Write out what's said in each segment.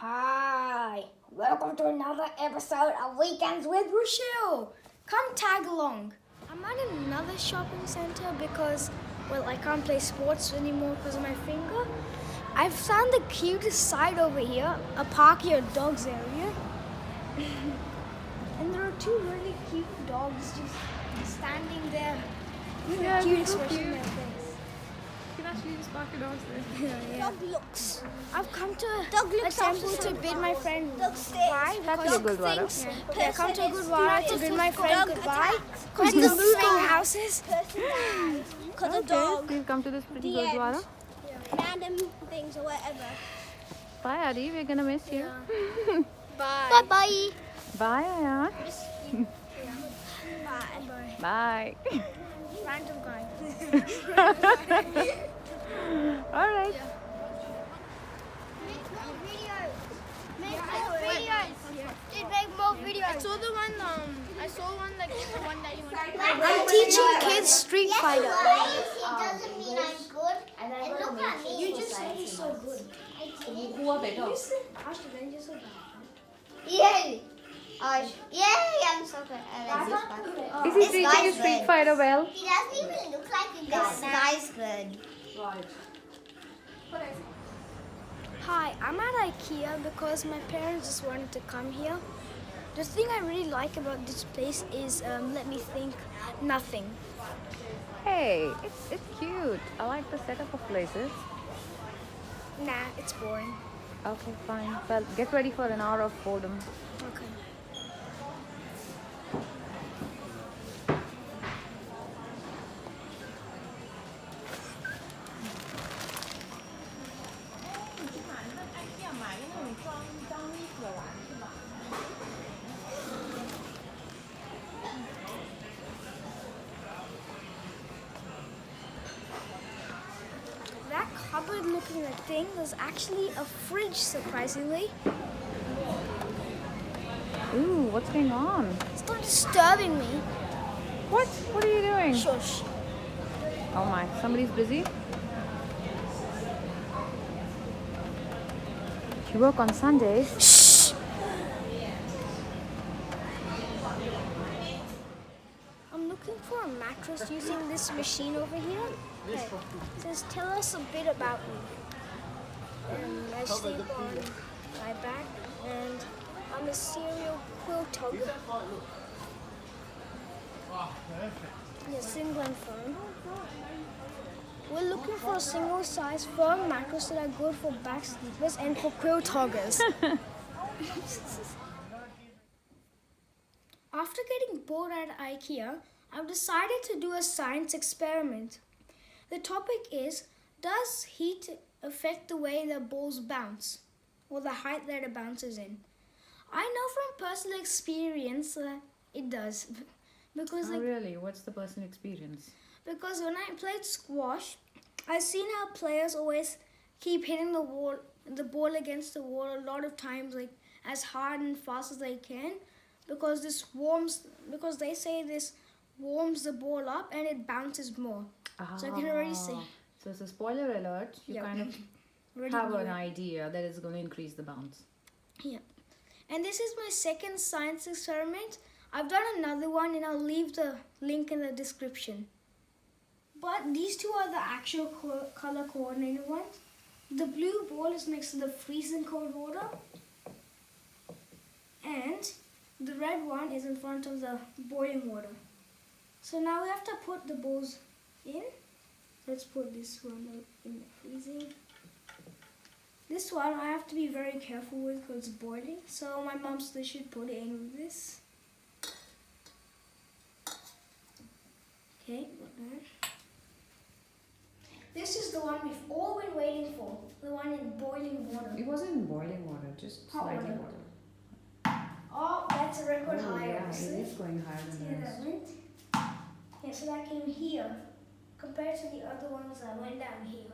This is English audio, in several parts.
Hi, welcome to another episode of Weekends with Rochelle. Come tag along. I'm at another shopping center because, I can't play sports anymore because of my finger. I've found the cutest side over here, a park your dogs area. And there are two really cute dogs just standing there. Yeah, Cute it's so expression on cute. their face. You can actually just park your dogs there. Dog looks. I've come to a temple to bid my friend goodbye. That's a good one. Yeah, come to a Gurdwara to bid my friend goodbye. Because the moving houses. Because of Okay, dog, we've come to this pretty The end. Gurdwara. random things or whatever. Bye, Adi. We're gonna miss you. Bye. Bye. Bye, Ayan. Bye. Bye. Random guy. All right. Make more videos. I saw the one. I saw one like the one that you wanted. I'm teaching kids Street Fighter. It doesn't mean I'm good. And I And got a look at matrix me. for just said science you're so and good. Who are better? Yay! Yay! I'm so good. I like this part. Is he This teaching guy's you Street good. Fighter well? He doesn't even look like a guy. This guy's good. Right. Hi, I'm at IKEA because my parents just wanted to come here. The thing I really like about this place is, let me think, nothing. Hey, it's cute. I like the setup of places. Nah, it's boring. Okay, fine. Well, get ready for an hour of boredom. Okay. That cupboard looking thing is actually a fridge, surprisingly. Ooh, what's going on? It's not disturbing me. What? What are you doing? Shush. Oh my, somebody's busy? You work on Sundays? Shh. I'm looking for a mattress using this machine over here. Okay. It says, tell us a bit about me. I sleep on my back and I'm a serial quilt hugger. Yeah, single and firm. We're looking for a single size firm mattress that are good for back sleepers and for quilt huggers. After getting bored at IKEA, I've decided to do a science experiment. The topic is, does heat affect the way the balls bounce, or the height that it bounces in? I know from personal experience that it does. Because Oh, really? What's the personal experience? because when I played squash, I've seen how players always keep hitting the ball against the wall a lot of times, like as hard and fast as they can, because they say this warms the ball up and it bounces more. So I can already see. So it's a spoiler alert. You Yeah. kind of Already have knew an it. idea that it's going to increase the bounce. Yeah. And this is my second science experiment. I've done another one and I'll leave the link in the description. But these two are the actual color coordinated ones. The blue ball is next to the freezing cold water. And the red one is in front of the boiling water. So now we have to put the balls in. Let's put this one in the freezing. This one I have to be very careful with because it's boiling. So my mom said I should put it in with this. Okay, got that. This is the one we've all been waiting for. The one in boiling water. It wasn't in boiling water, just Hot slightly water. water. Oh, that's a record high, yeah, it obviously. is going higher See than how the that rest. went? Yeah, so that came here compared to the other ones that went down here.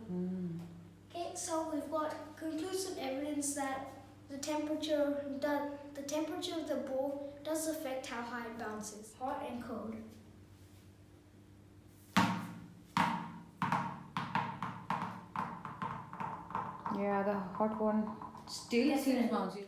Okay, so we've got conclusive evidence that the temperature of the ball does affect how high it bounces, hot and cold. Yeah, the hot one Still seems bouncy.